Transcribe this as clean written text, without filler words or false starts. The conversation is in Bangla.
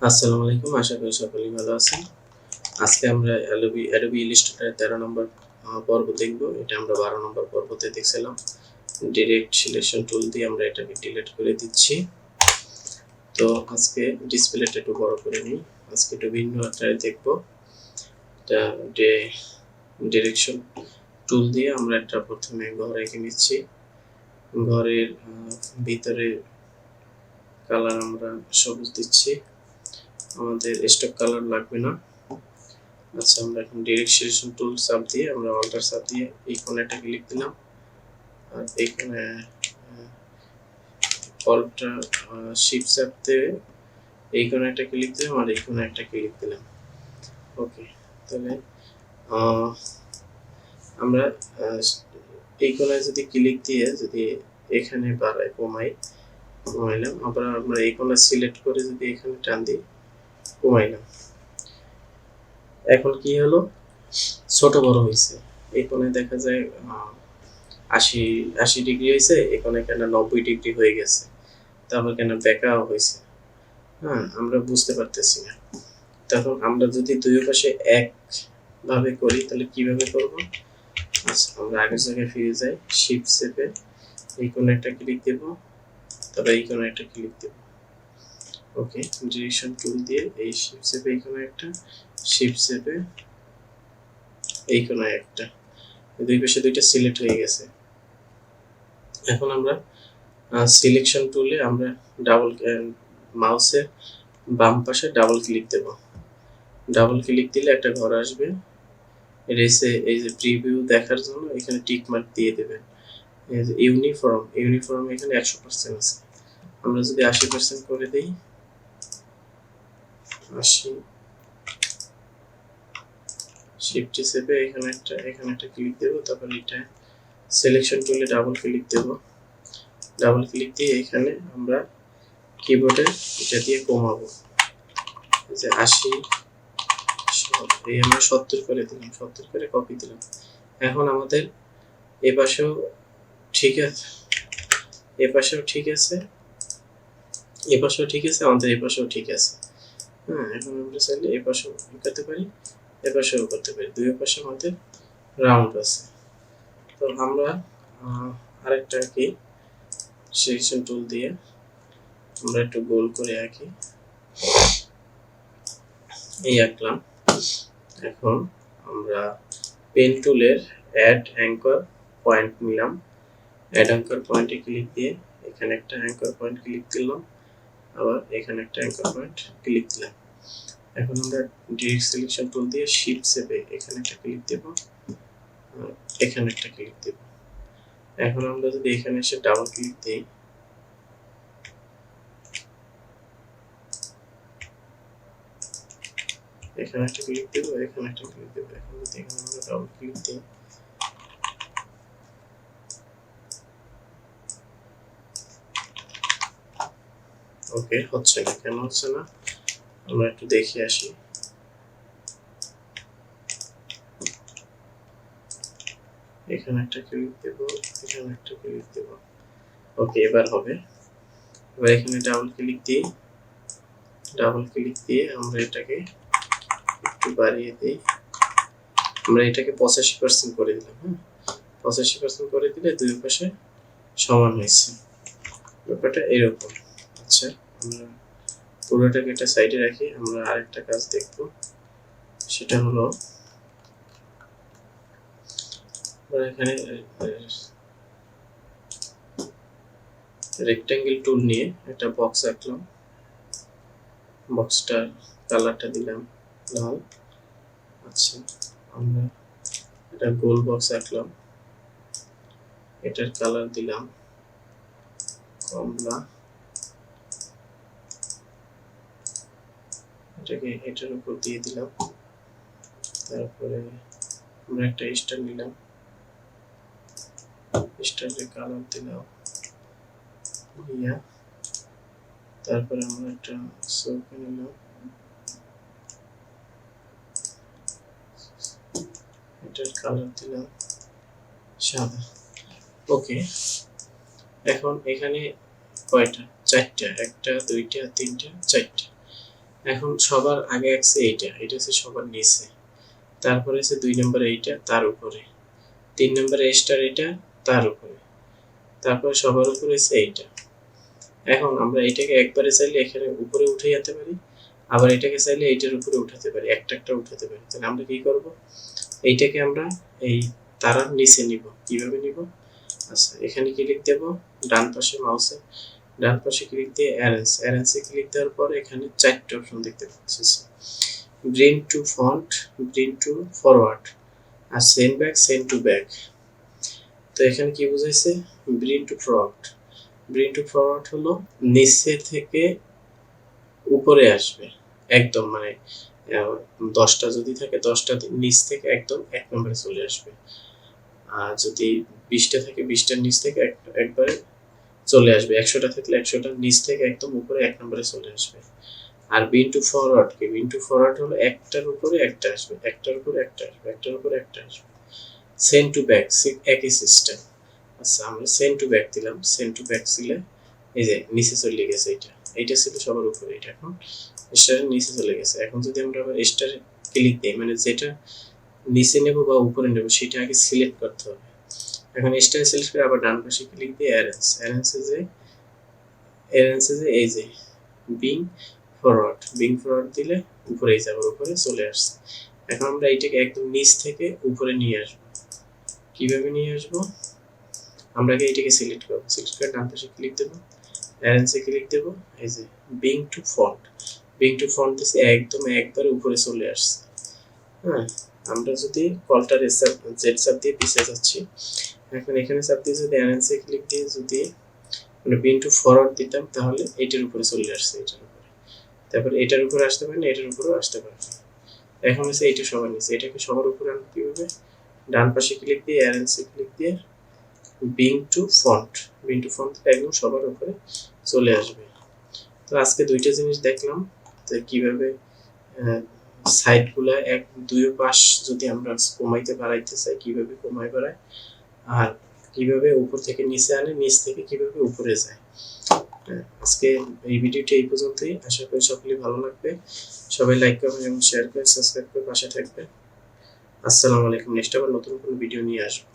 আসসালামু আলাইকুম, আশা করি সকলেই ভালো আছেন। আজকে আমরা Adobe Illustrator 13 নম্বর পর্ব দেখব। এটা আমরা 12 নম্বর পর্বতে দেখছিলাম। ডিরেক্ট সিলেকশন টুল দিয়ে আমরা এটাকে ডিলিট করে দিচ্ছি। তো আজকে ডিসপ্লেটা একটু বড় করে নিই। আজকে একটু ভিন্ন আকারে দেখব। এটা ডিরেকশন টুল দিয়ে আমরা এটা প্রথমে ঘর এঁকে নিচ্ছি। ঘরের ভিতরে কালার আমরা সবুজ দিচ্ছি। আমাদের স্টক কালার লাগবে না। আচ্ছা, আমরা এখন ডিরেক্ট সিলেকশন টুল চাপ দিয়ে আমরা অল্টার চাপ দিয়ে এই কোণাটা ক্লিক দিলাম, আর এই কোণে অল্টার শিফট চাপ দিয়ে এই কোণাটা ক্লিক দিলাম, আর এই কোণে একটা ক্লিক দিলাম। ওকে, তাহলে আমরা এই কোণায় যদি ক্লিক দিয়ে যদি এখানে বাড়াই কমাইলাম, আবার আমরা এই কোণা সিলেক্ট করে যদি এখানে টান দিই কমাইলাম। এখন কি হলো, ছোট বড় হয়েছে। এই কোণে দেখা যায় 80 ডিগ্রি হয়েছে, এখানে কেন 90 ডিগ্রি হয়ে গেছে, তারপর কেন বেঁকাও হয়েছে। আমরা বুঝতে পারতেছি না। তখন আমরা যদি দুই পাশে একভাবে করি তাহলে কিভাবে করব? আচ্ছা, আমরা আগের জায়গায় ফিরে যাই, শিফট চেপে এই কোণে একটা ক্লিক দেব, তবে এই কোণে একটা ক্লিক দেব। ওকে, ডিরেকশন টুল দিয়ে এই শিফট চেপে এই কোণে একটা, শিফট চেপে এই কোণে একটা, দুই পাশে দুইটা সিলেক্ট হয়ে গেছে। এখন আমরা সিলেকশন টুলে আমরা ডাবল মাউসের বাম পাশে ডাবল ক্লিক দেব। ডাবল ক্লিক দিলে একটা ঘর আসবে। রেসে এই যে প্রিভিউ দেখার জন্য এখানে টিক মার্ক দিয়ে দেবেন। এই যে ইউনিফর্ম এখানে 100% আছে। আমরা যদি 80% করে দেই, 80 শিফট চেপে এখানে একটা ক্লিক দেব, তারপর এটা সিলেকশন টুলে ডাবল ক্লিক দেব। ডাবল ক্লিক দিয়ে এখানে আমরা কিবোর্ডে এটা দিয়ে কমাবো, যে 80 এই আমরা 70 করে দিলাম, 70 করে কপি দিলাম। এখন আমাদের এপাশেও ঠিক আছে, এপাশেও ঠিক আছে, এপাশেও ঠিক আছে, আমাদের এপাশেও ঠিক আছে। এখন আমরা চাইলে এপাশেও করতে পারি, এপাশেও করতে পারি, দুই পাশে আমাদের রাউন্ড আছে। তো আমরা আরেকটা কি সিলেকশন টুল দিয়ে আমরা একটু গোল করে আঁকি, এই আঁকলাম। এখন আমরা পেন টুলের অ্যাড অ্যাঙ্কর পয়েন্ট নিলাম, অ্যাড অ্যাঙ্কর পয়েন্টে ক্লিক দিয়ে এখানে একটা অ্যাঙ্কর পয়েন্ট ক্লিক দিলাম, আবার এখানে একটা অ্যাঙ্কর পয়েন্ট ক্লিক দিলাম। এখন আমরা ডিরেক্ট সিলেকশন টুল দিয়ে শিফট চেপে এখানে একটা ক্লিক দেব, এখানে একটা ক্লিক দেব। এখন আমরা যদি এখানে এসে ডাবল ক্লিক দিই, এখানে একটা ক্লিক দেব, এখানে একটা ক্লিক দেব। এখন যদি এখানে আমরা ডাবল ক্লিক দিই, ওকে, হচ্ছে না। কেন হচ্ছে না আমরা একটু দেখে আসি। এখানে একটা ক্লিক দেব, এখানে একটা ক্লিক দেব। ওকে, এবার হবে। এবার এখানে ডাবল ক্লিক দিয়ে আমরা এটাকে একটু বাড়িয়ে দিই। আমরা এটাকে 85% করে দিলাম। 85% করে দিলে দুই পাশে সমান হয়েছে। ব্যাপারটা এরকম। আচ্ছা, আমরা পুরোটাকে একটা সাইডে রাখি। আমরা আরেকটা কাজ দেখব, সেটা হলো এখানে রেক্ট্যাঙ্গেল টুল নিয়ে একটা বক্স আঁকলাম। বক্সটার কালারটা দিলাম লাল। আচ্ছা, আমরা একটা গোল বক্স আঁকলাম, এটার কালার দিলাম কমলা। এটাকে এটার উপর দিয়ে দিলাম। তারপরে আমরা একটা স্টার নিলাম, স্টারের কালার দিলাম ইয়া। তারপরে আমরা একটা চৌকি নিলাম, এটার কালার দিলাম সাদা। ওকে, এখন এখানে কয়টা? 4টা, 1টা 2টা 3টা 4টা। এখন সবার আগে আছে এইটা, এটা হচ্ছে সবার নিচে, তারপরে আছে 2 নম্বরে এইটা, তার উপরে 3 নম্বরে স্টার এটা, তার উপরে, তারপরে সবার উপরে আছে এইটা। এখন আমরা এটাকে একবারে চাইলে এখানে উপরে উঠে যেতে পারি, আবার এটাকে চাইলে এইটার উপরে উঠাতে পারি, একটা একটা উঠাতে পারি। তাহলে আমরা কি করব, এইটাকে আমরা এই তারার নিচে নিব। কিভাবে নিব, আচ্ছা এখানে ক্লিক দেব, ডান পাশে মাউসে ডান পাশে ক্লিক দিয়ে অ্যারেঞ্জে ক্লিক দেওয়ার পর এখানে 4টা অপশন দেখতে পাচ্ছি, bring to front, bring to forward আর সেন্ড টু ব্যাক। তো এখানে কি বুঝাইছে, bring to forward, bring to forward হলো নিচে থেকে উপরে আসবে একদম, মানে 10টা যদি থাকে 10টা নিচ থেকে একদম 1 নম্বরে চলে আসবে, আর যদি 20টা থাকে 20টার নিচ থেকে একবারে চলে আসবে, 100টা থাকলে 100টার নিচ থেকে একদম উপরে 1 নম্বরে চলে আসবে। আর বিন টু ফরওয়ার্ড কি, বিন টু ফরওয়ার্ড হলো একটার উপরে একটা আসবে, একটার উপরে একটা আসবে, একটার উপরে একটা আসবে। সেন্ড টু ব্যাক একই সিস্টেম। আচ্ছা আমরা সেন্ড টু ব্যাক দিলাম, সেন্ড টু ব্যাক দিলে এই যে নিচে চলে গেছে, এইটা ছিল সবার উপরে, এটা এখন স্টারের নিচে চলে গেছে। এখন যদি আমরা আবার স্টারে ক্লিক দিই, মানে যেটা নিচে নেব বা উপরে নেব সেটা আগে সিলেক্ট করতে হবে। এখন স্টারে সিলেক্ট করে আবার ডান পাশে ক্লিক দিয়ে অ্যারেঞ্জে যে এই যে বিং ফরওয়ার্ড দিলে উপরে যাবে, উপরে চলে আসছে। এখন আমরা এইটাকে একদম নিচ থেকে উপরে নিয়ে আসবো। কিভাবে নিয়ে আসবো, আমরা আগে এইটাকে সিলেক্ট করবো, সিলেক্ট করে ডান পাশে ক্লিক দেবো, অ্যারেঞ্জে ক্লিক দেবো, এই যে বিং টু ফন্ট দিছে একদম একবারে উপরে চলে আসছে। হ্যাঁ, আমরা যদি কলটার জেড চাপ দিয়ে পিছিয়ে যাচ্ছি, এখন এখানে চাপ দিয়ে যদি অ্যারেঞ্জে ক্লিক দিয়ে যদি মানে বিং টু ফরওয়ার্ড দিতাম তাহলে এইটার উপরে চলে আসছে, এটার উপরে, তারপরে এটার উপরে আসতে পারে না, এটার উপরেও আসতে পারে না। এখন হচ্ছে এইটা সবার নিচে, এটাকে সবার উপরে আনতে কিভাবে, ডান পাশে ক্লিক দিয়ে অ্যারেঞ্জে ক্লিক দিয়ে বিং টু ফন্ট একদম সবার উপরে চলে আসবে। তো আজকে 2টা জিনিস দেখলাম, তো কিভাবে সাইডগুলা এক দুই পাশ যদি আমরা কমাইতে বাড়াইতে চাই কিভাবে কমাই বাড়ায়, আর কিভাবে উপর থেকে নিচে আনে, নিচ থেকে কিভাবে উপরে যায়। আজকে এই ভিডিওটি এই পর্যন্তই, আশা করি সকলেই ভালো লাগবে। সবাই লাইক করবেন এবং শেয়ার করে সাবস্ক্রাইব করে পাশে থাকবেন। আসসালামু আলাইকুম। নেক্সট আবার নতুন কোনো ভিডিও নিয়ে আসবো।